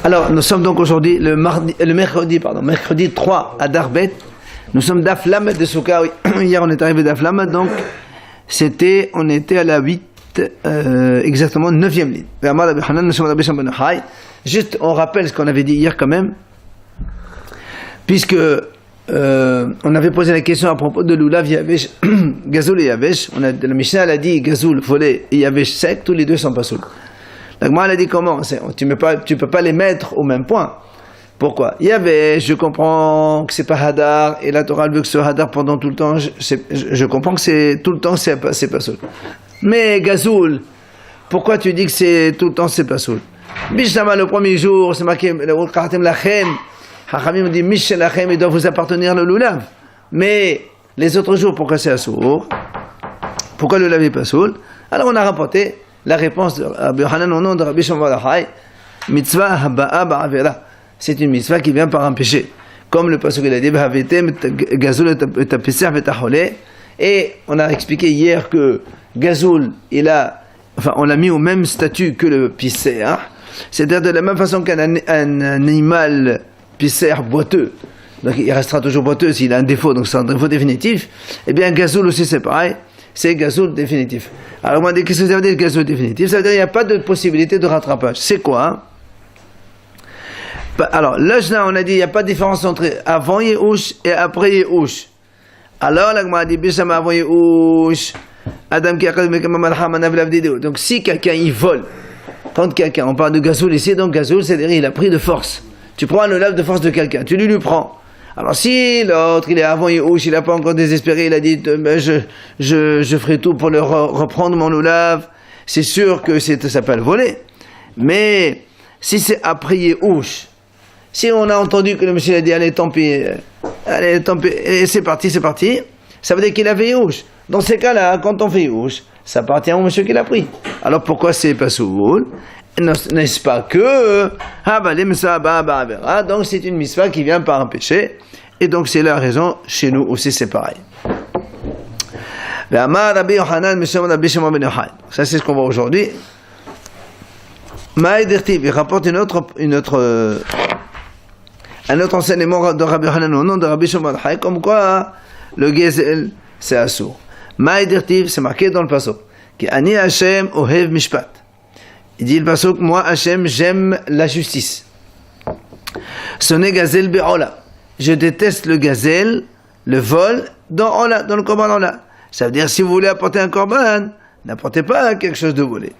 Alors, nous sommes donc aujourd'hui mercredi 3 à Darbet. Nous sommes d'Aflam de Souka. Hier, on est arrivé d'Aflam, donc on était à la 8, exactement 9e ligne. Juste, on rappelle ce qu'on avait dit hier quand même, puisque on avait posé la question à propos de l'Oulav Yavesh, Gazoul et Yavesh. La Mishnah elle a dit Gazoul, volé et Yavesh sec, tous les deux sont pas sous. La Gemara elle a dit comment? Tu peux pas les mettre au même point. Pourquoi? Yavesh, je comprends que c'est pas Hadar, et la Torah veut que ce soit Hadar pendant tout le temps. Je comprends que c'est tout le temps, c'est pas sous. Mais Gazoul, pourquoi tu dis que c'est tout le temps, c'est pas sous? Bishama, le premier jour, c'est marqué, le Karatem Lachem. Hachamim dit Michel Lachem, il doit vous appartenir le Lulav. Mais les autres jours, pourquoi c'est Assour? Pourquoi le Lulav n'est pas Soul? Alors on a rapporté la réponse de Rabbi Hanan au nom de Rabbi Shimon bar Yochai. Mitzvah haba'a ba'avera. C'est une mitzvah qui vient par un péché. Comme le pasuk il a dit V'havetem Gazoul et Tapisser Vetacholé. Et on a expliqué hier que Gazoul, on l'a mis au même statut que le Pisser. C'est-à-dire de la même façon qu'un animal Pisser boiteux, donc il restera toujours boiteux s'il a un défaut, donc c'est un défaut définitif. Eh bien, Gazoul aussi c'est pareil, c'est Gazoul définitif. Alors, on m'a dit, qu'est-ce que ça veut dire Gazoul définitif? Ça veut dire qu'il n'y a pas de possibilité de rattrapage. C'est quoi Alors, là, on a dit, il n'y a pas de différence entre avant Yehush et après Yehush. Alors, là, on m'a dit, Bisham avant Yehush, Adam qui a donc si quelqu'un il vole, quand quelqu'un, on parle de Gazoul ici, donc Gazoul, c'est-à-dire il a pris de force. Tu prends le lave de force de quelqu'un, tu lui prends. Alors si l'autre, il est avant Yehush, il n'a pas encore désespéré, il a dit je ferai tout pour le reprendre mon lulav, c'est sûr que ça s'appelle voler. Mais si c'est après Yehush, si on a entendu que le monsieur a dit allez tant pis, et c'est parti, ça veut dire qu'il avait Yehush. Dans ces cas-là, quand on fait Yehush, ça appartient au monsieur qui l'a pris. Alors pourquoi c'est pas soul? N'est-ce pas que donc c'est une mitzvah qui vient par un péché, et donc c'est la raison chez nous aussi c'est pareil. Ça c'est ce qu'on voit aujourd'hui. Il rapporte un autre enseignement de Rabbi Hanan au nom de Rabbi Shimon bar Yochai, comme quoi le gezel c'est assour. C'est marqué dans le pasuk qui Ani Hashem ohev mishpat. Il dit le pasuk, moi Hachem, j'aime la justice. Sonné gazel be'ola. Je déteste le gazel, le vol, dans Ola, dans le korban Ola. Ça veut dire, si vous voulez apporter un korban, n'apportez pas quelque chose de volé.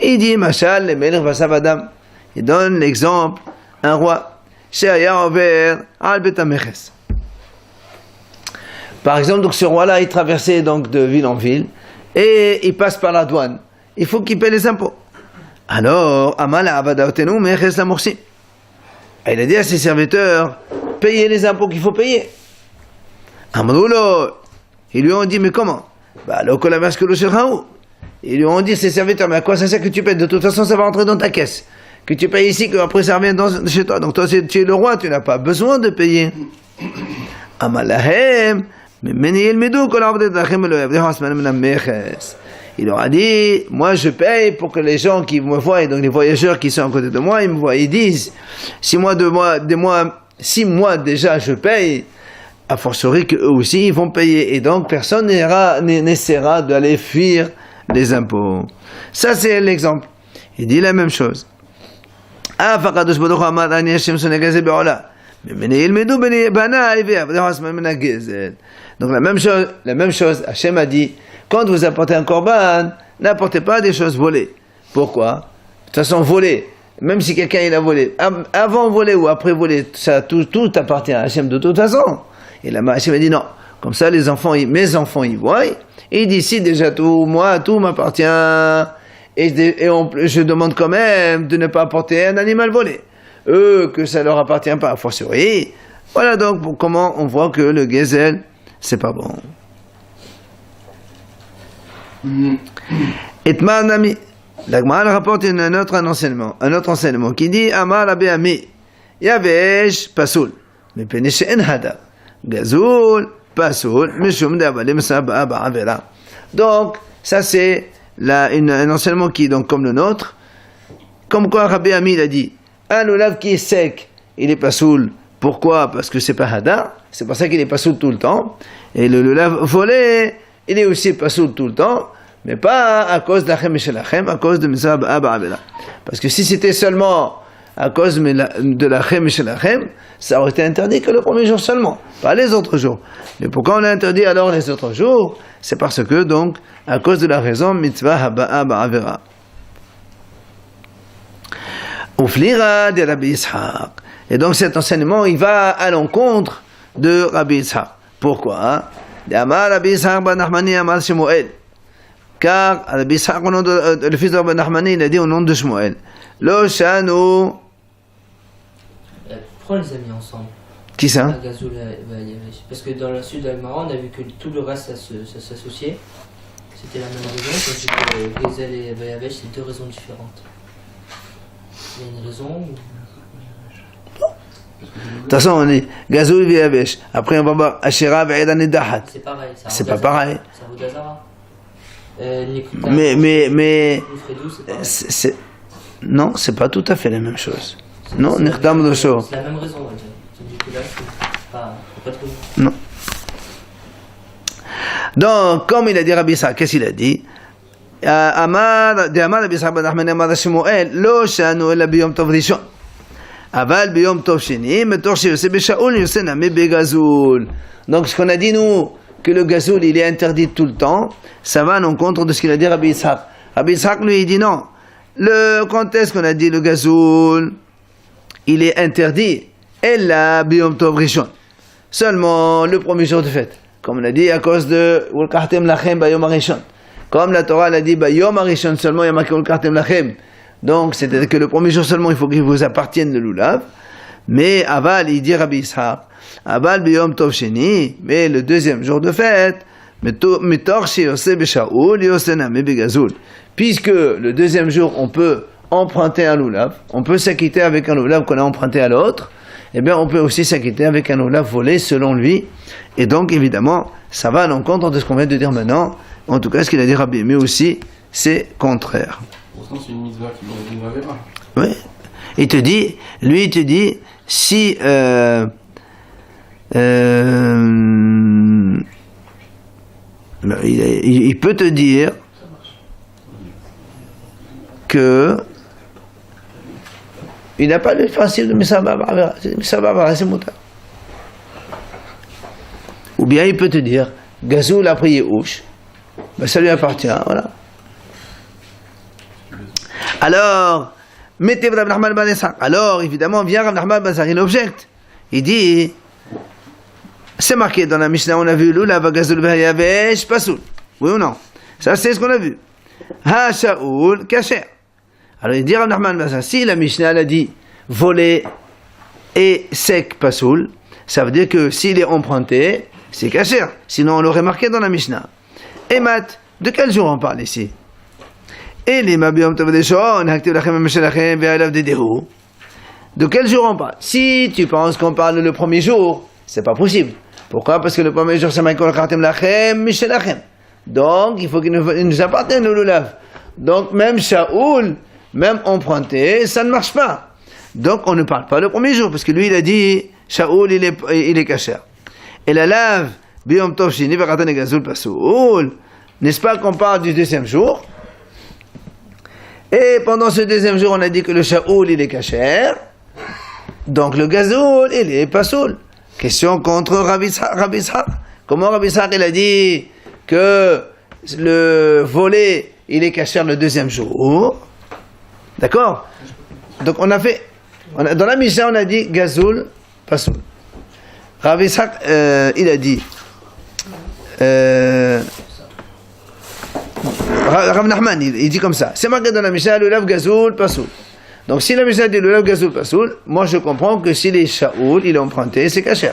Il dit, Machal, le melech vasav adam. Il donne l'exemple, un roi, she'aya over al bet hameches. Par exemple, donc ce roi-là, il traversait donc de ville en ville, et il passe par la douane. Il faut qu'il paie les impôts. Alors, Amala Abadaotenu Meches la Morsi. Il a dit à ses serviteurs, payez les impôts qu'il faut payer. Amroulo, ils lui ont dit, mais comment? Ils lui ont dit, ses serviteurs, mais à quoi ça sert que tu payes? De toute façon, ça va rentrer dans ta caisse. Que tu payes ici, qu'après ça revient chez toi. Donc toi, tu es le roi, tu n'as pas besoin de payer. Amalahem, mais Menil Medou, il leur a dit, moi je paye pour que les gens qui me voient, donc les voyageurs qui sont à côté de moi, ils me voient, ils disent, 6 mois déjà je paye, a fortiori qu'eux aussi ils vont payer, et donc personne n'essaiera d'aller fuir les impôts. Ça c'est l'exemple. Il dit la même chose. Donc la même chose, Hachem a dit, quand vous apportez un korban, n'apportez pas des choses volées. Pourquoi? De toute façon, voler, même si quelqu'un il a volé, avant voler ou après voler, tout appartient à Hachem de toute façon. Et là, Hachem a dit non. Comme ça, mes enfants y voient. Et il dit si déjà tout m'appartient. Et je demande quand même de ne pas apporter un animal volé. Eux, que ça leur appartient pas, a fortiori. Voilà donc comment on voit que le gezel, c'est pas bon. Et Manami, la Gemara rapporte un autre enseignement qui dit Amar Abeami, Yavesh Pasoul, mais Peneche En Hada, Gazoul Pasoul, Mishum Davalim Saba Avera. Donc, ça c'est un enseignement qui est donc comme le nôtre, Comme quoi Rabbi Ami il a dit, un lulav qui est sec, il est pas soul. Pourquoi? Parce que c'est pas hadar, c'est pour ça qu'il est pas soul tout le temps. Et le lulav volé, il est aussi pas soul tout le temps, mais pas à cause de l'achem et shelachem, à cause de mitzvah ba'avela. Parce que si c'était seulement à cause de l'achem et shelachem, ça aurait été interdit que le premier jour seulement, pas les autres jours. Mais pourquoi on a interdit alors les autres jours? C'est parce que donc, à cause de la raison mitzvah haba'a ba'avera. Uflira de Rabbi Yitzhak. Et donc cet enseignement, il va à l'encontre de Rabbi Yitzhak. Pourquoi? Amar Rabbi Yitzhak ben Nachmani Amar Shmuel. Car Rabbi Yitzhak, le fils de Rabbi Nachmani, il a dit au nom de Shmuel. Lo shanu. Pourquoi on les a mis ensemble? Qui ça? Parce que dans le sud d'Almara, on a vu que tout le reste ça s'associait. C'était la même raison, tandis que Gezel et Vayavesh, c'est deux raisons différentes. Il y a une raison ou... De toute façon, on est Gazoul Vayavesh. Après, on va voir Asherah Ve'edan et Dahat. C'est pareil. C'est pas pareil. C'est un Vodazara. Mais c'est non, c'est pas tout à fait la même chose. Non, Nechtam Dosho. C'est la même raison, on va dire. Tandis que là, c'est pas trop. Non. Donc, comme il a dit Rabbi Yitzhak, qu'est-ce qu'il a dit? Amar Rabbi Yitzhak ben Nachmani Amar Shmuel, lo shanu ela biyom tov rishon. Aval biyom tov sheni, metor sheyoseh beshaoul yoseh nami begazoul. Donc, ce qu'on a dit, nous, que le gazoul, il est interdit tout le temps, ça va en encontre de ce qu'il a dit Rabbi Yitzhak. Rabbi Yitzhak, lui, il dit non. Quand est-ce qu'on a dit le gazoul, il est interdit, ela biyom tov rishon. Seulement le premier jour de fête. Comme on a dit, à cause de Ulkartem Lachem Bayom Arishon. Comme la Torah l'a dit, Bayom Arishon seulement, il y a marqué Ulkartem Lachem. Donc, c'est-à-dire que le premier jour seulement, il faut qu'il vous appartienne le lulav. Mais Aval, il dit Rabbi Yitzhak, Aval Bayom Tov Sheni, mais le deuxième jour de fête, Metor Sheyoseh Beshaoul, Yoseh Nami Begazoul. Puisque le deuxième jour, on peut emprunter un lulav, on peut s'acquitter avec un lulav qu'on a emprunté à l'autre, eh bien, on peut aussi s'acquitter avec un lulav volé selon lui. Et donc, évidemment, ça va à l'encontre de ce qu'on vient de dire maintenant. En tout cas, ce qu'il a dit Rabbi, mais aussi, c'est contraire. Pourtant, c'est une mitzvah qui ne l'avait pas. Oui. Il te dit, lui, il te dit, si il peut te dire que il n'a pas le principe de Misabah, c'est moutar. Ou bien il peut te dire, Gazoul a prié Ouch, ben ça lui appartient, voilà. Alors, mettez Rav Nachman ben Yitzhak. Alors, évidemment, vient Rav Nachman ben Yitzhak, il objecte. Il dit, c'est marqué dans la Mishnah, on a vu Lulav Gazoul Vayavesh Pasoul. Oui ou non? Ça, c'est ce qu'on a vu. Ha Shaoul Kacher. Alors, il dit Rav Nachman ben Yitzhak, si la Mishnah l'a dit volé et sec Pasoul, ça veut dire que s'il est emprunté, c'est Kacher. Sinon, on l'aurait marqué dans la Mishnah. Et Mat, de quel jour on parle ici? Et les Mabiyom Tavadeshon, Haktiv Lachem Meshelachem, Ve'alav Dedehu. De quel jour on parle? Si tu penses qu'on parle le premier jour, c'est pas possible. Pourquoi? Parce que le premier jour, c'est Maïkol Kartem Lachem, Meshelachem. Donc, il faut qu'il nous appartienne le lulav. Donc, même Shaoul, même emprunté, ça ne marche pas. Donc, on ne parle pas le premier jour, parce que lui, il a dit, Shaoul, il est kasher. Et la lave, Biyom Tov Shini, Vekatan Gazoul Pasoul. N'est-ce pas qu'on parle du deuxième jour? Et pendant ce deuxième jour, on a dit que le Shaoul, il est kasher. Donc le Gazoul, il est Pasoul. Question contre Rabbi Yitzhak. Comment Rabbi Yitzhak, il a dit que le volé, il est kasher le deuxième jour? D'accord? Donc dans la Mishnah, on a dit Gazoul, Pasoul. Rabbi Yitzhak, il a dit Rav Nachman, il dit comme ça. C'est marqué dans la Mishnah, le lulav Gazoul, Pasoul. Donc si la Mishnah dit le lulav Gazoul, Pasoul, moi je comprends que s'il est Shaoul, il est emprunté, c'est kasher.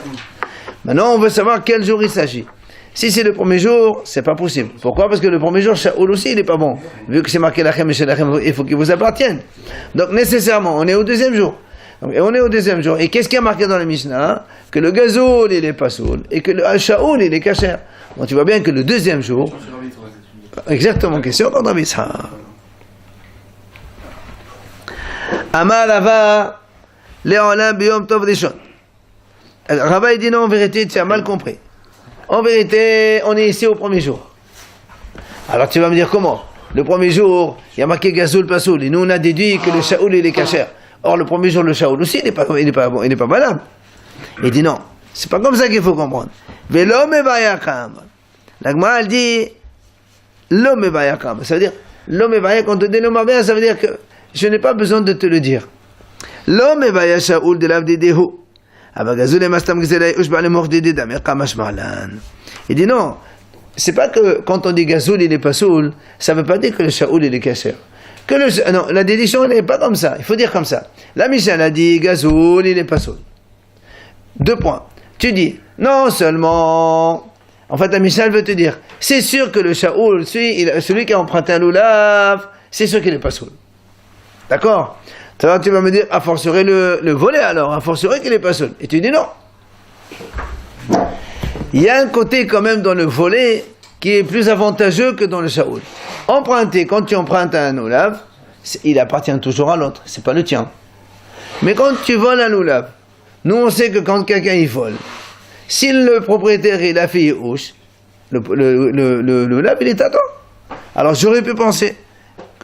Maintenant, on veut savoir quel jour il s'agit. Si c'est le premier jour, c'est pas possible. Pourquoi? Parce que le premier jour, Shaoul aussi, il est pas bon. Vu que c'est marqué Lachem et Shelachem, il faut qu'il vous appartienne. Donc nécessairement, on est au deuxième jour. Et on est au deuxième jour. Et qu'est-ce qui est marqué dans la Mishnah? Que le Gazoul, il est Pasoul, et que le Shaoul, il est kasher. Donc tu vois bien que le deuxième jour... Exactement, question contre Rabbi Yitzhak. Amar Rava, Le'olam biyom tov rishon. Rava il dit non, en vérité, tu as mal compris. En vérité, on est ici au premier jour. Alors tu vas me dire comment? Le premier jour, il y a marqué Gazoul Pasoul, et nous on a déduit que le Shaoul il est kasher. Or le premier jour, le Shaoul aussi, il n'est pas malade. Il dit non, c'est pas comme ça qu'il faut comprendre. Velo mevayakam. La Gemara elle dit lo mevayakam. Ça veut dire lo mevayakam. Quand on dit lo mevayakam, ça veut dire que je n'ai pas besoin de te le dire. Lo mevayakam Shaoul de l'avdedehu. Abagazoul et mastam gzelay ushba le mordede damer kamash malan. Il dit non. C'est pas que quand on dit Gazoul il est pas soul, ça veut pas dire que le Shaoul il est kasher. Non, la dédition n'est pas comme ça. Il faut dire comme ça. La Mishnah a dit Gazoul il est pas soul. 2 points. Tu dis non seulement. En fait, la Mishnah veut te dire c'est sûr que le Shaoul, celui qui a emprunté un loulav, c'est sûr qu'il est pas soul. D'accord? Alors tu vas me dire a fortiori le volet alors, a fortiori qu'il est pas soul. Et tu dis non. Il y a un côté quand même dans le volet qui est plus avantageux que dans le Shaoul. Emprunter, quand tu empruntes un loulav, il appartient toujours à l'autre, c'est pas le tien. Mais quand tu voles un loulav, nous on sait que quand quelqu'un il vole, si le propriétaire il a fait Yéhouch, le loulav il est à toi. Alors j'aurais pu penser,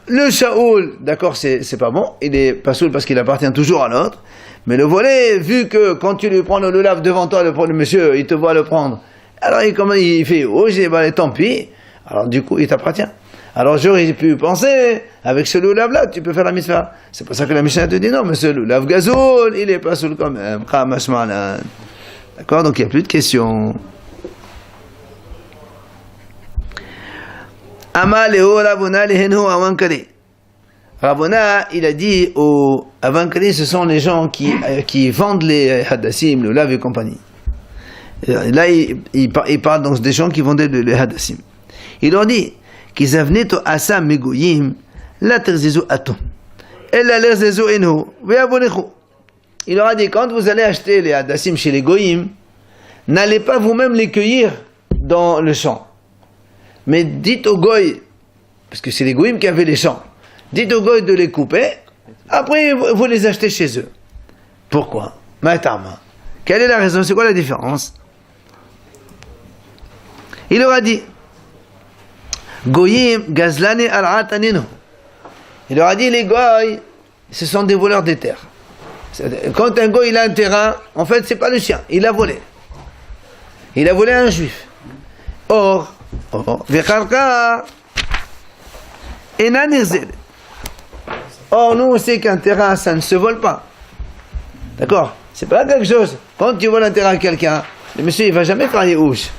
le Shaoul, d'accord, c'est pas bon, il est pas soul parce qu'il appartient toujours à l'autre. Mais le volet, vu que quand tu lui prends le loulav devant toi, le monsieur, il te voit le prendre. Alors il fait, oh, tant pis. Alors du coup, il t'appartient. Alors j'aurais pu penser, avec ce loulav-là, tu peux faire la mitzvah. C'est pour ça que la Mishnah te dit non, mais ce loulav gazoul, il est pas soul quand même. D'accord, donc il n'y a plus de questions. Ama leo Ravuna lehenu avankari. Ravuna, il a dit aux avankari, ce sont les gens qui vendent les hadassim, le lave et compagnie. Là, il parle donc des gens qui vendaient les hadassim. Il leur dit qu'ils avaient to asa megoyim la terzizu atum. Ella lerzizu enu ve'avonechu. Il leur a dit quand vous allez acheter les hadassim chez les goyim, n'allez pas vous-même les cueillir dans le champ. Mais dites aux goy, parce que c'est les goyim qui avaient les champs, dites aux goy de les couper, après vous les achetez chez eux. Pourquoi? Maïtama. Quelle est la raison? C'est quoi la différence? Il leur a dit goyim gazlani al-atanino. Il leur a dit les goy, ce sont des voleurs des terres. Quand un goy il a un terrain, en fait c'est pas le sien, il l'a volé. Il a volé à un juif. Or, nous on sait qu'un terrain ça ne se vole pas. D'accord? C'est pas quelque chose. Quand tu voles un terrain à quelqu'un, le monsieur il va jamais faire Yéhouch.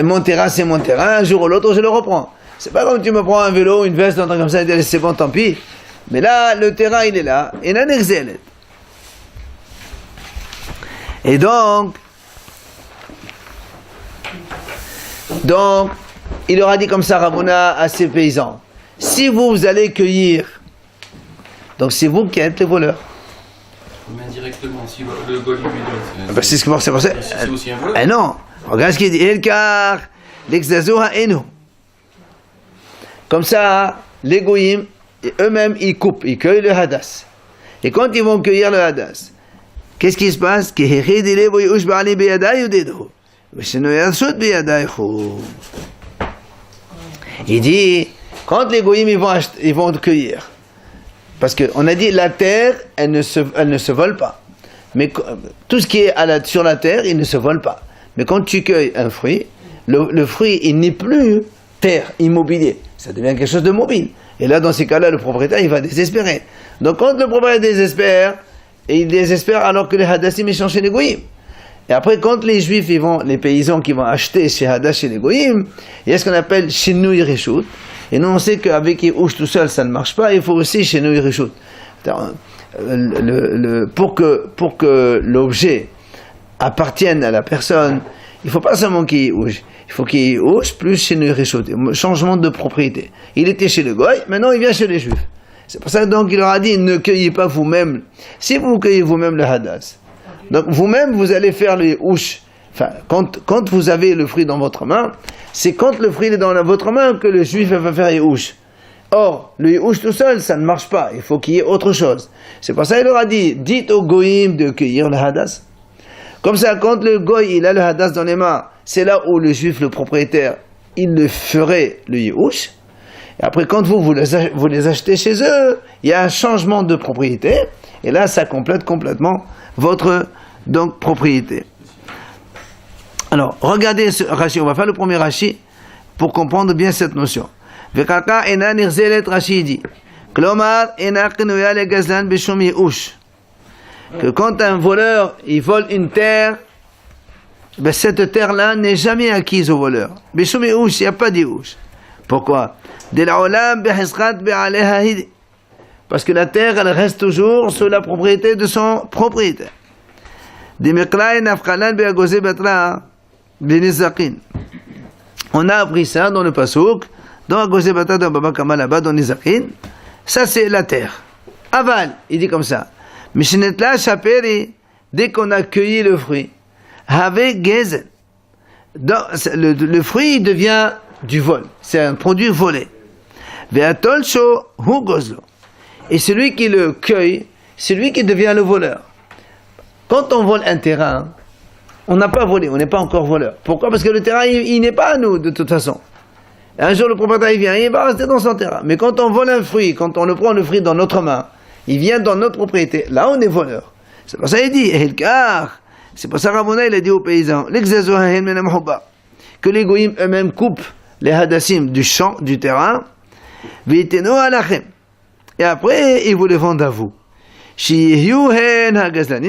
Mon terrain c'est mon terrain, un jour ou l'autre je le reprends. C'est pas comme tu me prends un vélo, une veste, un truc comme ça, et c'est bon, tant pis. Mais là, le terrain il est là, et et donc, il leur a dit comme ça, Ravuna, à ses paysans, si vous allez cueillir, donc c'est vous qui êtes les voleurs. Mais indirectement, si le goy lui donne, C'est ce que c'est pour ça. C'est aussi un voleur. Ah non, regarde ce qu'il dit, Elkar, l'exazoha enu. Comme ça, les goyim, eux-mêmes, ils coupent, ils cueillent le hadas. Et quand ils vont cueillir le hadas, qu'est-ce qui se passe? Il dit, quand les goyim ils vont cueillir, parce qu'on a dit la terre, elle ne se vole pas. Mais tout ce qui est sur la terre, il ne se vole pas. Mais quand tu cueilles un fruit, le fruit, il n'est plus terre, immobilier. Ça devient quelque chose de mobile. Et là, dans ces cas-là, le propriétaire, il va désespérer. Donc quand le propriétaire désespère, et il désespère alors que les hadassim échangent chez les goyim. Et après, quand les juifs, les paysans qui vont acheter ces hadas chez les goyim, il y a ce qu'on appelle shinui reshut. Et nous, on sait qu'avec Yéhouch tout seul, ça ne marche pas, il faut aussi shinui reshut. Pour que l'objet appartienne à la personne, il ne faut pas seulement qu'il y ait Yéhouch. Il faut qu'il y ait Yéhouch plus shinui reshut. Changement de propriété. Il était chez le goy, maintenant il vient chez les juifs. C'est pour ça donc il leur a dit, ne cueillez pas vous-même. Si vous cueillez vous-même le hadas, donc vous-même vous allez faire le Yéhouch. Enfin, quand vous avez le fruit dans votre main, c'est quand le fruit est dans votre main que le juif va faire Yéhouch. Or, le Yi'ush tout seul, ça ne marche pas. Il faut qu'il y ait autre chose. C'est pour ça qu'il leur a dit, dites au Goïm de cueillir le Hadas. Comme ça, quand le Goï, il a le Hadas dans les mains, c'est là où le Juif, le propriétaire, il le ferait le Yi'ush. Et après, quand vous les achetez chez eux, il y a un changement de propriété. Et là, ça complète complètement votre donc, propriété. Alors, regardez ce Rashi. On va faire le premier Rashi pour comprendre bien cette notion. Vekaka ena nirzelet Rashi dit. Klomar ena qinouya le gazlan bishum yi'ush. Que quand un voleur, il vole une terre, ben cette terre-là n'est jamais acquise au voleur. Bishum yi'ush, il n'y a pas d'yi'ush. Pourquoi? Parce que la terre, elle reste toujours sous la propriété de son propriétaire. On a appris ça dans le Pasuk, dans Agosé Batra, dans Baba Kama là-bas, dans Nizakin. Ça, c'est la terre. Aval, il dit comme ça. Mishnetla Shaperi, dès qu'on a cueilli le fruit, avec Gezel, le fruit devient du vol. C'est un produit volé. Ve'atolsho hu gozlo. Et celui qui le cueille, c'est lui qui devient le voleur. Quand on vole un terrain, on n'a pas volé, on n'est pas encore voleur. Pourquoi? Parce que le terrain, il n'est pas à nous, de toute façon. Un jour, le propriétaire, il vient, il va rester dans son terrain. Mais quand on vole un fruit, quand on le prend le fruit dans notre main, il vient dans notre propriété, là, on est voleur. C'est pour ça qu'il dit, c'est pour ça que Ravona, il a dit aux paysans, que les goïms eux-mêmes coupent les hadassim du champ, du terrain, et après, ils vous les vendent à vous.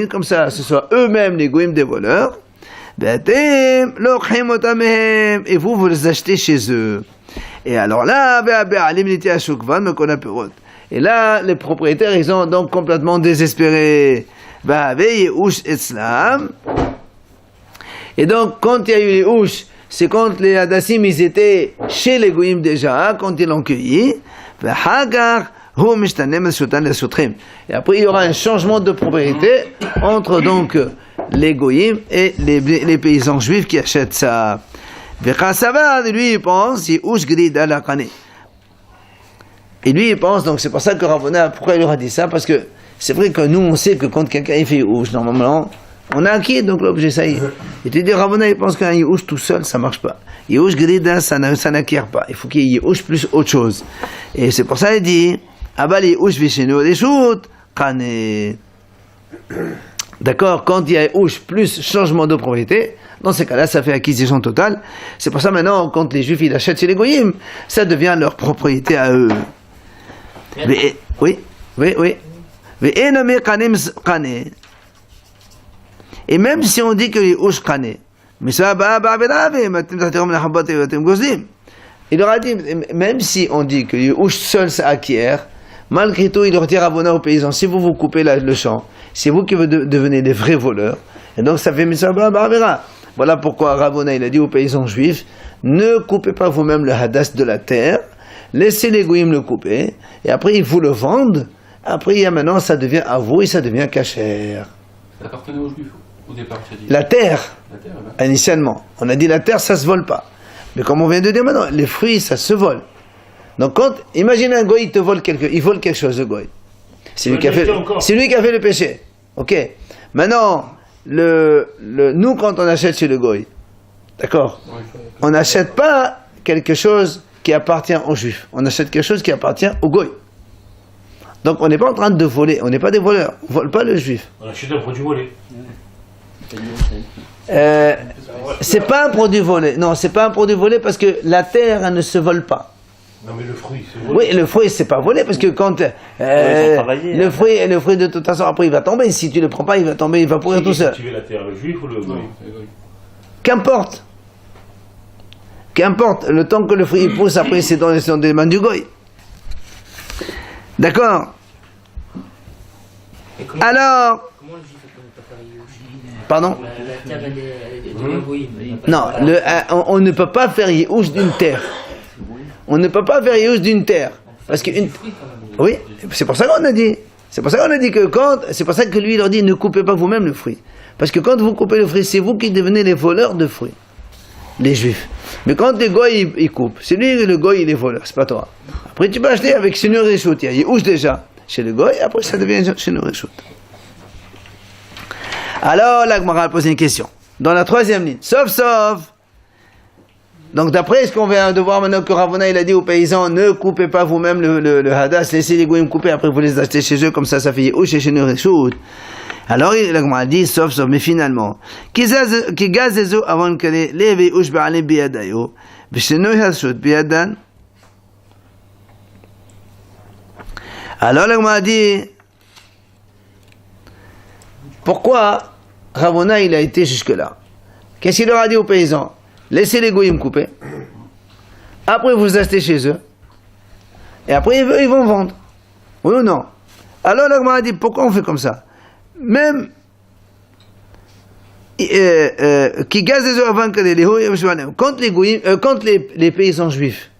Comme ça, ce soit eux-mêmes les goïms des voleurs, et vous, vous les achetez chez eux. Et alors là, et là, les propriétaires, ils ont donc complètement désespéré. Et donc, quand il y a eu les houches, c'est quand les hadassim, ils étaient chez les goïms déjà, quand ils l'ont cueilli. Et après, il y aura un changement de propriété entre donc les goïms et les paysans juifs qui achètent ça. Lui, il pense, et lui, il pense, donc c'est pour ça que Ravona, pourquoi il leur a dit ça? Parce que c'est vrai que nous, on sait que quand quelqu'un il fait ouche, normalement, on a acquis donc l'objet, ça y est. Et tu dis, Ravona, il pense qu'un yi'ush tout seul, ça marche pas. Yi'ush grida, ça n'acquiert pas. Il faut qu'il y ait yi'ush plus autre chose. Et c'est pour ça qu'il dit, Abal yi'ush vishenu reshut, kane. D'accord, quand il y a yi'ush plus changement de propriété, dans ces cas-là, ça fait acquisition totale. C'est pour ça maintenant, quand les juifs ils achètent chez les goyim, ça devient leur propriété à eux. Mais, oui. Et même si on dit que les oush kane, mais ça il leur a dit, même si on dit que les oush seuls s'acquièrent, malgré tout, il leur dit Ravona aux paysans, si vous coupez le champ, c'est vous qui devenez des vrais voleurs. Et donc ça fait voilà pourquoi Ravona il a dit aux paysans juifs, ne coupez pas vous-même le hadas de la terre, laissez les goïms le couper, et après ils vous le vendent, après maintenant ça devient à vous et ça devient cachère. Ça appartenait aux juifs au départ, tu as dit. La terre, initialement. On a dit la terre ça se vole pas. Mais comme on vient de dire maintenant, les fruits ça se vole. Donc quand, imagine un goï, il vole quelque chose, le goï. C'est lui qui a fait le péché. Ok. Maintenant, nous quand on achète chez le goï, d'accord, on n'achète pas quelque chose qui appartient aux juifs. On achète quelque chose qui appartient au goï. Donc on n'est pas en train de voler, on n'est pas des voleurs, on ne vole pas le juif. On achète un produit volé. C'est pas un produit volé. Non, c'est pas un produit volé parce que la terre elle ne se vole pas. Non mais le fruit, c'est volé. Oui, le fruit c'est pas volé parce que quand le fruit de toute façon après il va tomber. Si tu le prends pas, il va tomber, il va pourrir tout seul. Tu veux la terre, le juif ou le goy? Qu'importe. Le temps que le fruit il pousse, après c'est dans les mains du goy. D'accord. Alors. Comment le juif ne peut pas faire yi'ush? Pardon? La terre elle est de la goïm. Non, on ne peut pas faire yi'ush d'une terre. On ne peut pas faire yi'ush d'une terre. Parce que oui, c'est pour ça qu'on a dit. C'est pour ça qu'on a dit que c'est pour ça que lui leur dit ne coupez pas vous-même le fruit. Parce que quand vous coupez le fruit, c'est vous qui devenez les voleurs de fruits. les juifs. Mais quand les goy ils coupent, c'est lui le goy il est voleur, c'est pas toi. Après tu peux acheter avec Shinui Reshut, il y a déjà chez le goy, après ça devient Shinui Reshut. Alors la Gemara pose une question. Dans la troisième ligne, sauf. Donc d'après ce qu'on vient de voir maintenant que Ravona il a dit aux paysans, ne coupez pas vous-même le hadas, laissez les goyim couper, après vous les achetez chez eux, comme ça fait Yehush et Shinui Reshut. Alors la Gemara dit, sauf, mais finalement, qui gazezo avant que les Yehush ba'ale biyadayo, Shinui Reshut biyadan. Alors la Gemara dit, pourquoi Ravona il a été jusque-là? Qu'est-ce qu'il leur a dit aux paysans? Laissez les goyim couper. Après, vous achetez chez eux. Et après, ils vont vendre. Oui ou non? Alors, la Gemara dit, pourquoi on fait comme ça? Même, qui gazent les eaux avant que quand les paysans juifs,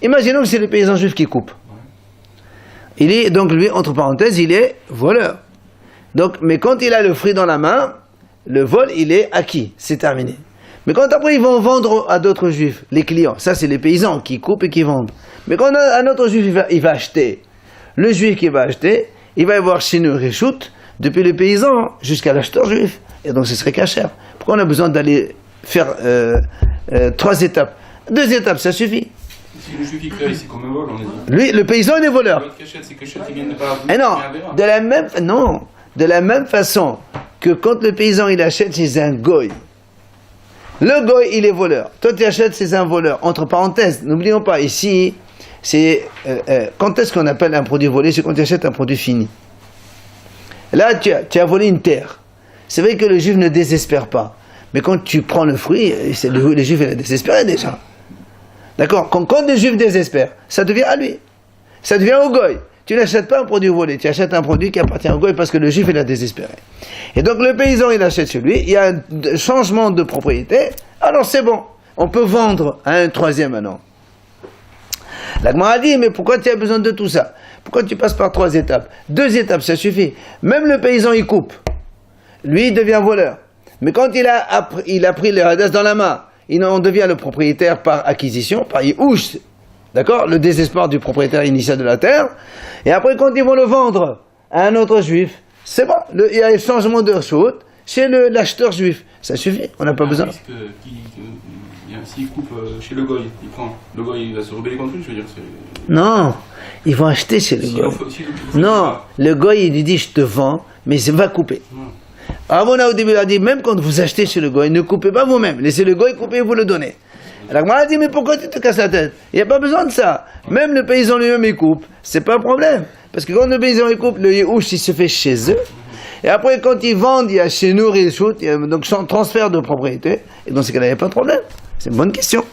imaginons que c'est les paysans juifs qui coupent. Il est, donc lui, entre parenthèses, il est voleur. Donc, mais quand il a le fruit dans la main, le vol, il est acquis. C'est terminé. Mais quand après ils vont vendre à d'autres juifs, les clients, ça c'est les paysans qui coupent et qui vendent. Mais quand un autre juif il va acheter, le juif qui va acheter, il va y avoir Shinui Reshut depuis le paysan jusqu'à l'acheteur juif. Et donc ce serait cachère. Pourquoi on a besoin d'aller faire 3 étapes? 2 étapes, ça suffit. Si le juif qui crée, c'est comme un vol, on a dit. Lui, le paysan il est voleur. C'est cachette, il vient de pas. Et non, de la même façon que quand le paysan il achète chez un goy. Le goy, il est voleur. Toi, tu achètes, c'est un voleur. Entre parenthèses, n'oublions pas, ici, c'est... quand est-ce qu'on appelle un produit volé? C'est quand tu achètes un produit fini. Là, tu as volé une terre. C'est vrai que le juif ne désespère pas. Mais quand tu prends le fruit, le juif, il a désespéré déjà. D'accord? Quand le juif désespère, ça devient à lui. Ça devient au goy. Tu n'achètes pas un produit volé, tu achètes un produit qui appartient au goy parce que le juif, il a désespéré. Et donc le paysan, il achète chez lui, il y a un changement de propriété, alors c'est bon, on peut vendre à un troisième maintenant. La Gemara a dit, mais pourquoi tu as besoin de tout ça? Pourquoi tu passes par 3 étapes? 2 étapes, ça suffit. Même le paysan, il coupe. Lui, il devient voleur. Mais quand il a pris le hadas dans la main, on devient le propriétaire par acquisition, par Yehush. D'accord? Le désespoir du propriétaire initial de la terre. Et après, quand ils vont le vendre à un autre juif, c'est bon. Il y a un changement de reshut chez l'acheteur juif. Ça suffit. On n'a pas besoin. S'il coupe chez le goy, il prend. Le goy, il va se rebeller contre lui, je veux dire. Non. Ils vont acheter chez le goy. Non. Le goy, il lui dit, je te vends, mais il va couper. Ravona, au début, il a dit, même quand vous achetez chez le goy, ne coupez pas vous-même. Laissez le goy couper et vous le donnez. Alors, moi, elle dit, mais pourquoi tu te casses la tête? Il n'y a pas besoin de ça. Même le paysan lui-même, il coupe. C'est pas un problème. Parce que quand le paysan, il coupe, le Yehush, il se fait chez eux. Et après, quand ils vendent, il y a chez nous, Reshut, il y a donc transfert de propriété. Et dans ce cas-là, il n'y a pas de problème. C'est une bonne question.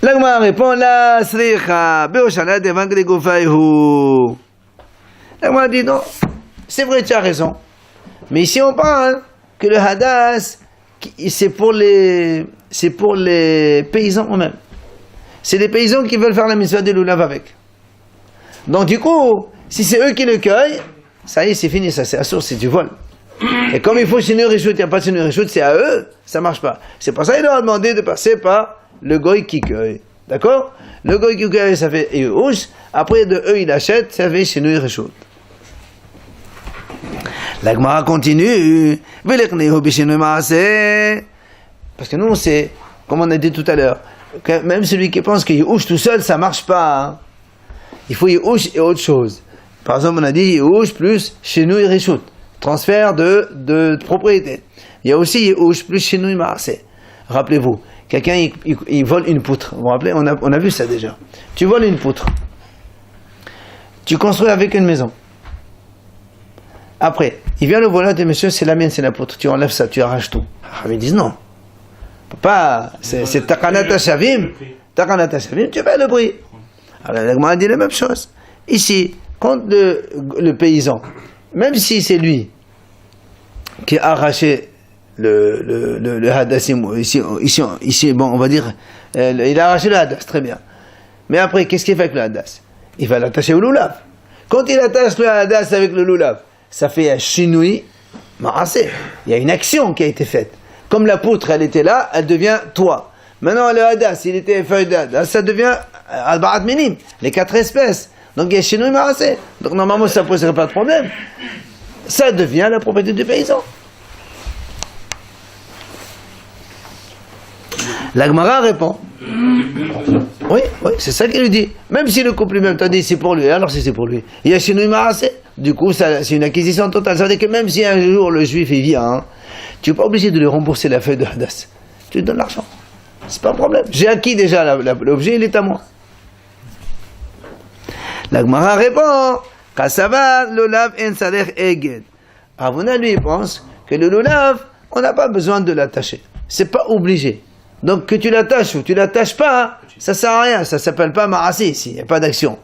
L'Agma répond, la sricha, beoshana devant Gregofaihu. L'Agma dit, non, c'est vrai, tu as raison. Mais ici, on parle que le hadas, c'est pour les paysans eux-mêmes. C'est les paysans qui veulent faire la mitzvah de lulav avec. Donc du coup, si c'est eux qui le cueillent, ça y est, c'est fini, ça c'est assourd, c'est du vol. Et comme il faut Shinui Reshut, il n'y a pas de Shinui Reshut, c'est à eux, ça marche pas. C'est pour ça qu'il leur a demandé de passer par le goy qui cueille. D'accord? Le goy qui cueille, ça fait Yehush, après de eux, il achète, ça fait Shinui Reshut. La Gemara continue. Parce que nous, on sait, comme on a dit tout à l'heure, que même celui qui pense que Yehush tout seul, ça ne marche pas. Hein. Il faut Yehush et autre chose. Par exemple, on a dit Yehush plus Shinui Reshut. Transfert de propriété. Il y a aussi Yehush plus Shinui Maaseh. Rappelez-vous, quelqu'un, il vole une poutre. Vous vous rappelez, on a vu ça déjà. Tu voles une poutre. Tu construis avec une maison. Après, il vient le voleur et dit, monsieur, c'est la mienne, c'est la poutre. Tu enlèves ça, tu arraches tout. Ah, ils disent non. Papa, c'est Takanat Shavim. Takanat Shavim, tu fais le prix. Alors, l'Agma a dit la même chose. Ici, quand le paysan, même si c'est lui qui a arraché le hadas, ici, bon, on va dire, il a arraché le hadas, très bien. Mais après, qu'est-ce qu'il fait avec le hadas? Il va l'attacher au lulav. Quand il attache le hadas avec le lulav, ça fait un Shinui Ma'aseh. Il y a une action qui a été faite. Comme la poutre, elle était là, elle devient toit. Maintenant, le hadas, il était feuille d'hadas, ça devient al-ba'at minim, les 4 espèces. Donc, il y a chez nous Ma'aseh. Donc, normalement, ça ne poserait pas de problème. Ça devient la propriété du paysan. La Gemara répond. Oui, c'est ça qu'il lui dit. Même si le couple lui-même t'a dit c'est pour lui, alors si c'est pour lui. Il y a chez nous Ma'aseh. Du coup, c'est une acquisition totale. Ça veut dire que même si un jour le juif il vient, tu n'es pas obligé de lui rembourser la feuille de hadas. Tu lui donnes l'argent. C'est pas un problème. J'ai acquis déjà l'objet, il est à moi. La Gemara répond. Kasavat lulav en salech eged. Ravuna lui pense que le lulav, on n'a pas besoin de l'attacher. C'est pas obligé. Donc que tu l'attaches ou tu l'attaches pas, ça sert à rien. Ça s'appelle pas ma'aseh ici. Il n'y a pas d'action.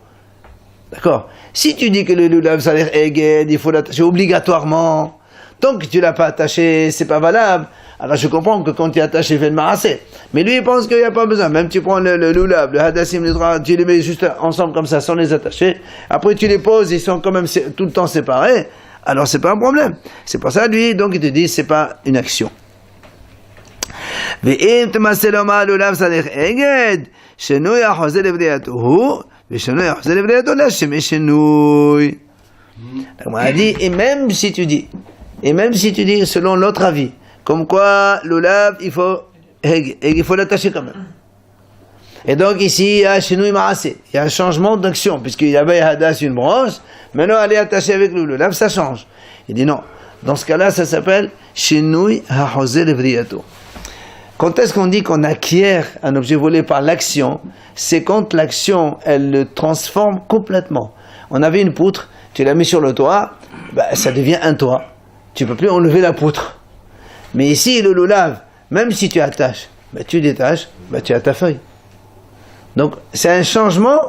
D'accord. Si tu dis que le lulav salech eged, il faut l'attacher obligatoirement. Tant que tu l'as pas attaché, c'est pas valable. Alors je comprends que quand tu attaches, il fait le ma'aseh. Mais lui, il pense qu'il n'y a pas besoin. Même tu prends le lulav, le hadassim, le drap, tu les mets juste ensemble comme ça, sans les attacher. Après, tu les poses, ils sont quand même tout le temps séparés. Alors, c'est pas un problème. C'est pour ça, lui, donc, il te dit, c'est pas une action. ואם תמסה לו מה לולב סליח אגד, שינוי החוזה לבריאתו הוא, ושינוי החוזה לבריאתו לשם שינוי. On a dit, et même si tu dis, selon l'autre avis, comme quoi l'olab, il faut l'attacher quand même. Et donc ici, il y a chez nous, il y a un changement d'action, puisqu'il y avait hadas une branche, maintenant elle est attachée avec l'olab, ça change. Il dit non. Dans ce cas-là, ça s'appelle shinui ha'hozeh levriyato. Quand est-ce qu'on dit qu'on acquiert un objet volé par l'action? C'est quand l'action, elle le transforme complètement. On avait une poutre, tu l'as mis sur le toit, ça devient un toit. Tu ne peux plus enlever la poutre. Mais ici, le lulav, même si tu attaches, tu détaches, tu as ta feuille. Donc, c'est un changement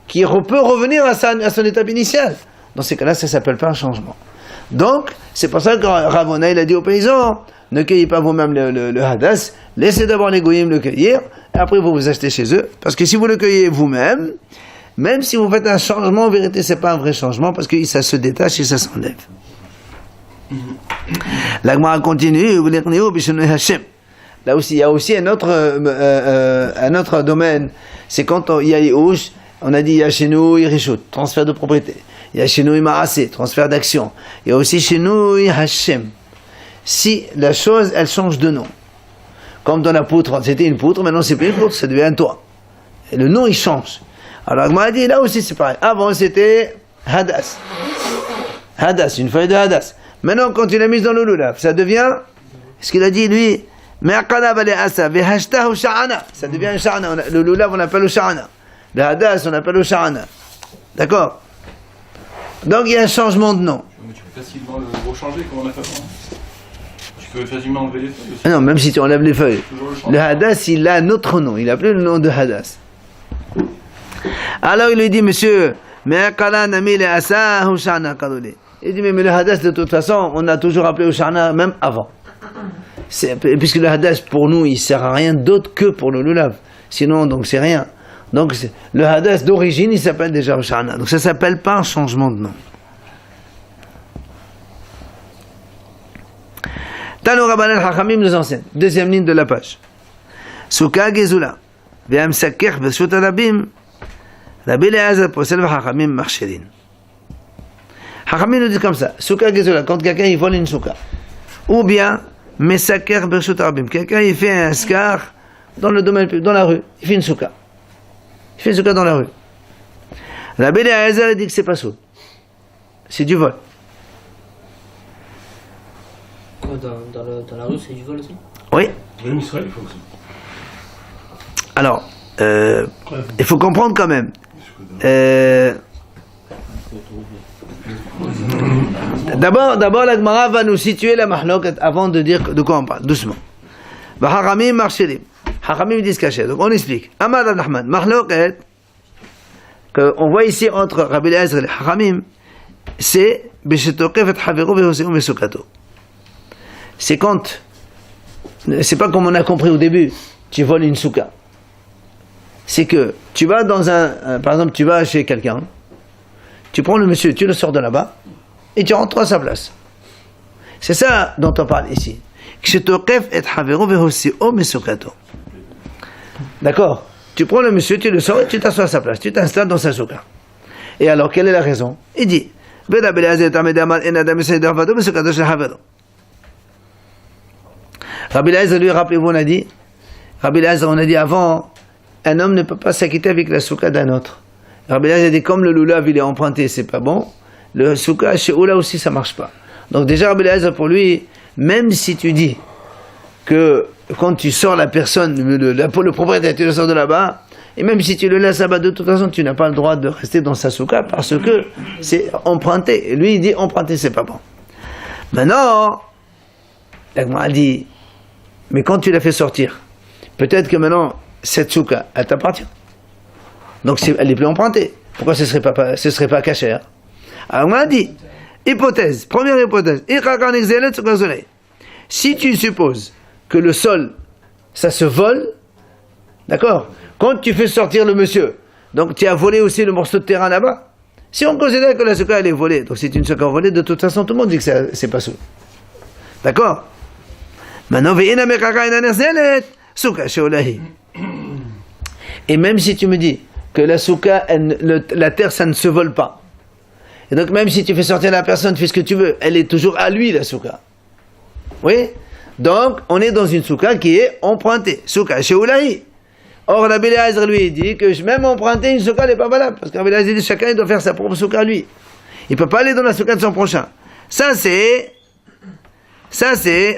qui peut revenir à son étape initiale. Dans ces cas-là, ça ne s'appelle pas un changement. Donc, c'est pour ça que Ravona, il a dit aux paysans, ne cueillez pas vous-même le hadas, laissez d'abord les goyim le cueillir, et après vous vous achetez chez eux. Parce que si vous le cueillez vous-même, même si vous faites un changement, en vérité, ce n'est pas un vrai changement, parce que ça se détache et ça s'enlève. La Gemara continue, là aussi, il y a aussi un autre domaine, c'est quand il y a Yehush, on a dit il y a chez nous Yerishut, transfert de propriété, il y a chez nous Ma'aseh, transfert d'action, il y a aussi chez nous Hashem. Si la chose, elle change de nom, comme dans la poutre, c'était une poutre, maintenant c'est plus une poutre, ça devient un toit. Et le nom il change. Alors la Gemara dit là aussi c'est pareil. Avant c'était hadas, une feuille de hadas. Maintenant, quand tu l'as mise dans le lulav, ça devient, ce qu'il a dit lui, ça devient un sha'ana. Le lulav, on appelle le sha'ana. Le hadas, on appelle le sha'ana. D'accord? Donc, il y a un changement de nom. Mais tu peux facilement le rechanger comme on a fait avant. Tu peux facilement enlever les feuilles aussi. Non, même si tu enlèves les feuilles. Le hadas, il a un autre nom. Il n'a plus le nom de hadas. Alors, il lui dit, monsieur, il dit, mais le hadas, de toute façon, on a toujours appelé au sha'ana, même avant. Puisque le hadas, pour nous, il ne sert à rien d'autre que pour le lulav. Sinon, donc, c'est rien. Donc, le hadas d'origine, il s'appelle déjà au sha'ana. Donc, ça ne s'appelle pas un changement de nom. Tano Rabbanan Chachamim nous enseigne. Deuxième ligne de la page. Souka Gezula. Ve'am sakech b'shut arabim. Rabbi Eliezer posel v'chachamim marchelin. Chachamim nous dit comme ça, Souka Gezula, quand quelqu'un il vole une souka, ou bien Mesaker Bershut Arabim, quelqu'un il fait un scar dans le domaine public, dans la rue, il fait une souka. Il fait une souka dans la rue. Rabbi Eliezer dit que c'est pas ça. C'est du vol. Quoi, dans la rue, c'est du vol aussi? Oui. Même Israël, il faut que ça. Alors, il faut comprendre quand même. D'abord, la Gemara va nous situer la mahloket avant de dire de quoi on parle, doucement. Hachamim marchelim. Hachamim disent caché. Donc on explique. Amad al-Nahman, mahloket, qu'on voit ici entre Rabbi Eliezer et Hachamim, c'est Beshetokef et Haveru ve'oseu mesukato. C'est quand, c'est pas comme on a compris au début, tu voles une souka. C'est que tu vas dans par exemple, tu vas chez quelqu'un, tu prends le monsieur, tu le sors de là-bas, et tu rentres à sa place. C'est ça dont on parle ici. D'accord? Tu prends le monsieur, tu le sors et tu t'assois à sa place. Tu t'installes dans sa souka. Et alors, quelle est la raison? Il dit, Rabbi Eliezer, lui, rappelez-vous, on a dit, Rabbi Eliezer, on a dit avant, un homme ne peut pas s'acquitter avec la souka d'un autre. Rabbi Eliezer a dit, comme le loulav, il est emprunté, c'est pas bon, le souka chez Oula aussi, ça marche pas. Donc déjà, Rabbi Eliezer, pour lui, même si tu dis que quand tu sors la personne, le propriétaire, tu le sors de là-bas, et même si tu le laisses là-bas, de toute façon, tu n'as pas le droit de rester dans sa souka parce que c'est emprunté. Et lui, il dit emprunté, c'est pas bon. Maintenant, l'Agma a dit, mais quand tu l'as fait sortir, peut-être que maintenant, cette souka, elle t'appartient. Donc elle n'est plus empruntée. Pourquoi ce serait pas caché? Alors l'Agma a dit, hypothèse, première hypothèse, si tu supposes que le sol, ça se vole, d'accord? Quand tu fais sortir le monsieur, donc tu as volé aussi le morceau de terrain là-bas. Si on considère que la souka elle est volée, donc c'est une souka volée, de toute façon tout le monde dit que c'est pas sous. D'accord? Maintenant, et même si tu me dis que la souka, la terre ça ne se vole pas, et donc même si tu fais sortir la personne, fais ce que tu veux, elle est toujours à lui la souka. Oui? Donc on est dans une souka qui est empruntée. Souka sheulahi. Or, Rabbi Eliezer lui dit que même emprunter une souka n'est pas valable. Parce que Rabbi Eliezer dit chacun il doit faire sa propre souka lui. Il ne peut pas aller dans la souka de son prochain. Ça c'est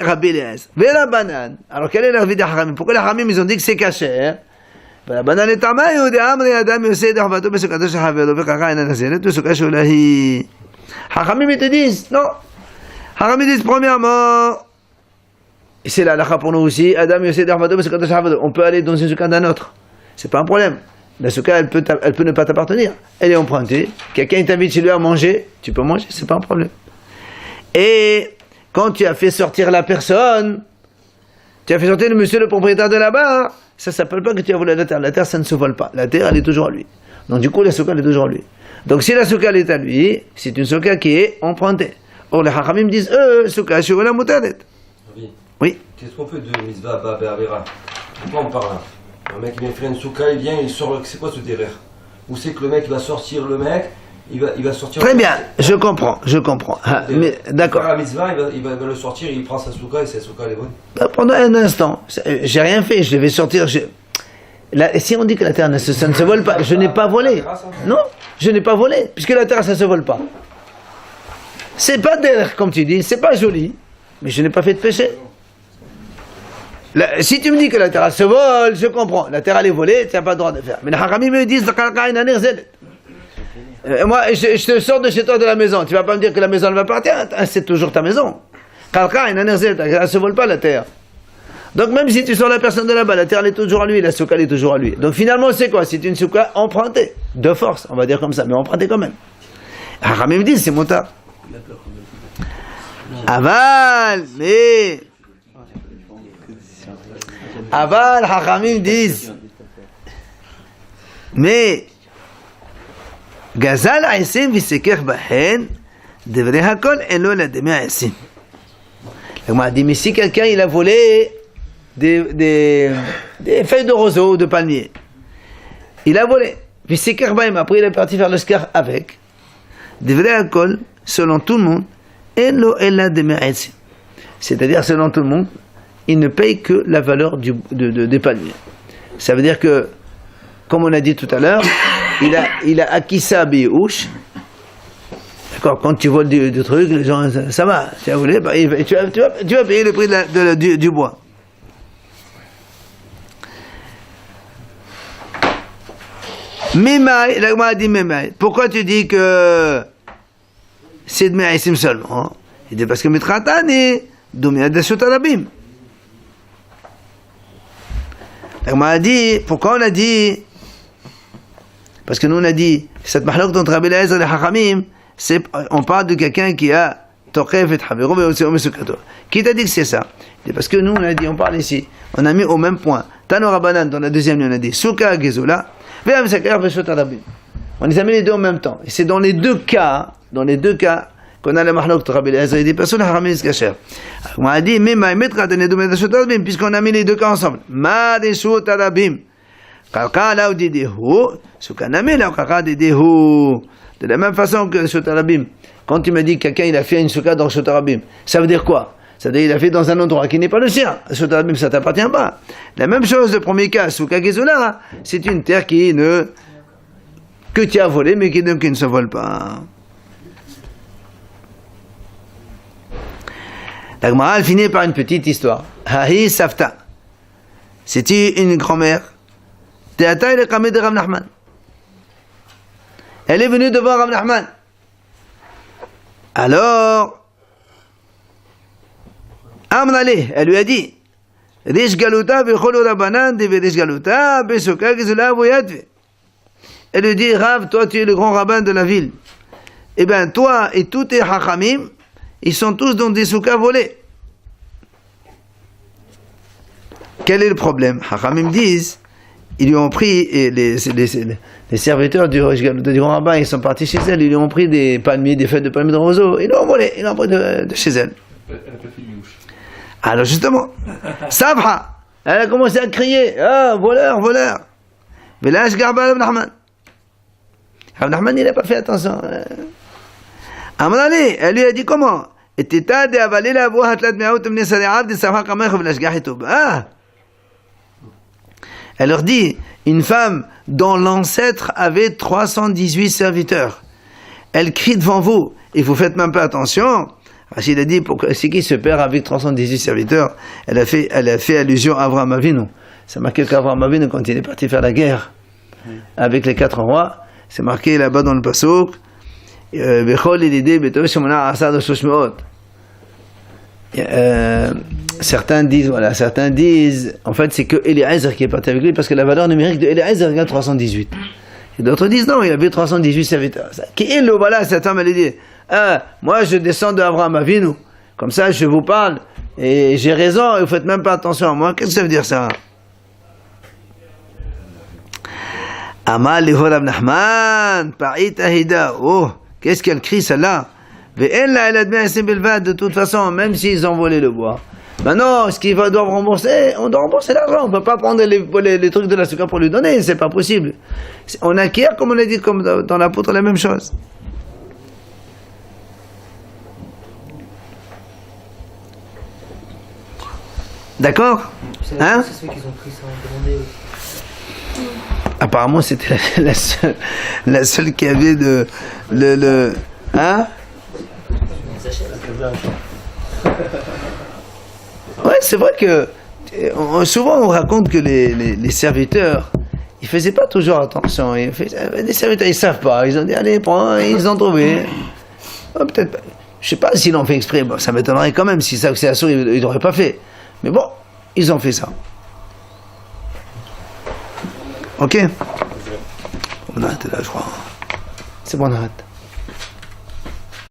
Rabbi Eliezer. Vela banane. Alors quelle est la vie des haramim? Pourquoi les haramim ils ont dit que c'est caché? Vela banane est amay ou de amri adam yosei d'arvato besukado shahavelo vekaka ena nazelet besuka shulahi. Haramim ils te disent non. Haramim disent premièrement. Et c'est la halakha pour nous aussi. Adam Yosef Darvado, on peut aller dans une souka d'un autre. C'est pas un problème. La souka, elle peut ne pas t'appartenir. Elle est empruntée. Quelqu'un t'invite chez lui à manger, tu peux manger, c'est pas un problème. Et quand tu as fait sortir la personne, tu as fait sortir le monsieur, le propriétaire de là-bas, ça s'appelle pas que tu as volé la terre. La terre, ça ne se vole pas. La terre, elle est toujours à lui. Donc du coup, la souka, elle est toujours à lui. Donc si la souka, elle est à lui, c'est une souka qui est empruntée. Or, les hachamim disent, souka, je la mutadet. Oui. Qu'est-ce qu'on fait de Mitzvah Ba'avera? Pourquoi on parle là? Un mec il vient faire une souka, il vient, il sort, c'est quoi ce derrière? Où c'est que le mec il va sortir le mec, il va sortir. Très bien, je comprends. Ah, mais d'accord. La Mitzvah, il va le sortir, il prend sa souka et sa souka elle est bonne. Pendant un instant, j'ai rien fait, je devais sortir. Si on dit que la terre ça ne se vole pas, je n'ai pas volé. Non, je n'ai pas volé, puisque la terre ça ne se vole pas. C'est pas derrière comme tu dis, c'est pas joli, mais je n'ai pas fait de péché. Si tu me dis que la terre se vole, je comprends. La terre elle est volée, tu n'as pas le droit de faire. Mais les haramim me disent moi, je te sors de chez toi de la maison. Tu ne vas pas me dire que la maison elle va partir. C'est toujours ta maison. Elle ne se vole pas la terre. Donc même si tu sors la personne de là-bas, la terre elle est toujours à lui, la souka elle est toujours à lui. Donc finalement c'est quoi? C'est une souka empruntée. De force, on va dire comme ça, mais empruntée quand même. Les haramim me disent c'est motard. Aval, mais... Aval, Hachamim disent, mais Gazal Aisim Viseker Bahen, Devrei Hakol Elo la Demi Aisim. On m'a dit, mais si quelqu'un il a volé des feuilles de roseau ou de palmier, il a volé, Viseker Bahen, après il est parti faire le skar avec, Devrei Hakol, selon tout le monde, Elo la Demi Aisim. C'est-à-dire, selon tout le monde, il ne paye que la valeur des palmiers. Ça veut dire que, comme on a dit tout à l'heure, il a acquis ça à Biouch. D'accord, quand tu voles du truc, les gens, ça va, tu as volé, bah, tu vas payer le prix du bois. Mimai, l'agma a dit Mimai. Pourquoi tu dis que c'est de Me'aisim seulement? Il dit parce que Mitratani, Doumia de Sotarabim. On m'a dit, pourquoi on a dit? Parce que nous on a dit, cette mahlok entre Rabbi Eliezer et les Hachamim, on parle de quelqu'un qui a Tochef et Havero et aussi Omesukato. Qui t'a dit que c'est ça? Parce que nous on a dit, on parle ici, on a mis au même point. Tano Rabbanan, dans la deuxième ligne, on a dit Souka Gezola, on les a mis les deux en même temps. Et c'est dans les deux cas, qu'on a le mahlok de Rabbi Eliezer, il dit personne n'a ramené ce kasher. On a dit, mais maïmetra de Nedou Medashot Arabim, puisqu'on a mis les deux cas ensemble. Ma Deshut Arabim. Kaka là où dit Dehu, Soukaname là où Kaka dit Dehu. De la même façon que Deshut Arabim. Quand tu me dis que quelqu'un il a fait une souka dans Deshut Arabim, ça veut dire quoi? Ça veut dire qu'il a fait dans un endroit qui n'est pas le sien. Deshut Arabim, ça t'appartient pas. La même chose, le premier cas, souka Gezula, c'est une terre que tu as volée, mais qui ne se vole pas. La Gemara finit par une petite histoire. Hahi Safta. C'était une grand-mère. Teata il kamé de Rav Nachman. Elle est venue devant Rav Nachman. Alors, Amnale, elle lui a dit, Rish Galuta becholo rabanan de Rish Galuta besoka gezula voyadve. Elle lui dit, Rav, toi tu es le grand rabbin de la ville. Eh bien, toi et tous tes hachamim, ils sont tous dans des soukas volés. Quel est le problème? Hachamim disent, ils lui ont pris, et les serviteurs du grand rabbin, ils sont partis chez elle, ils lui ont pris des palmiers, des feuilles de palmiers de roseau, ils l'ont volé, ils l'ont pris de chez elle. Elle a pas fait une mouche. Alors justement, Sabha, elle a commencé à crier, ah, voleur, voleur. Mais là, je garde Rav Nachman. Rav Nachman, il n'a pas fait attention. Amrali, elle lui a dit comment? Et t'étais de avaler la voix, atlat meaout, mne sare'av, de Sabha kamech, v'lashgah etub. Ah! Elle leur dit, une femme dont l'ancêtre avait 318 serviteurs. Elle crie devant vous, et vous faites même pas attention. Rachid a dit, c'est qui ce père avec 318 serviteurs? Elle a fait allusion à Avraham Avinu. C'est marqué qu'Avraham Avinu, quand il est parti faire la guerre avec les 4 rois, c'est marqué là-bas dans le pasuk, certains disent, en fait, c'est que Eliezer qui est parti avec lui, parce que la valeur numérique de Eliezer est 318. Et d'autres disent, non, il avait 318 serviteurs. Qui est le, voilà, cet homme, elle dit, moi, je descends d'Avraham Avinu. Comme ça, je vous parle, et j'ai raison, et vous faites même pas attention à moi. Qu'est-ce que ça veut dire, ça? Amal Rav Nachman, Pa'it Ahida. Oh, qu'est-ce qu'elle crie, celle-là? De toute façon, même s'ils ont volé le bois. Maintenant, ce qu'ils doivent rembourser, on doit rembourser l'argent. On ne peut pas prendre les trucs de la souka pour lui donner, c'est pas possible. On acquiert, comme on a dit, comme dans l'apôtre, la même chose. D'accord? Hein? C'est ceux qui ont pris ça en demandé aussi. Apparemment, c'était la seule qui avait hein? Ouais, c'est vrai que souvent on raconte que les serviteurs, ils faisaient pas toujours attention. Les serviteurs, ils savent pas. Ils ont dit, allez, prends, ils ont trouvé. Peut-être pas. Je sais pas s'ils l'ont fait exprès. Bon, ça m'étonnerait quand même. Si ça que c'est assuré, ils l'auraient pas fait. Mais bon, ils ont fait ça. Ok. On arrête là, je crois. C'est bon, on arrête.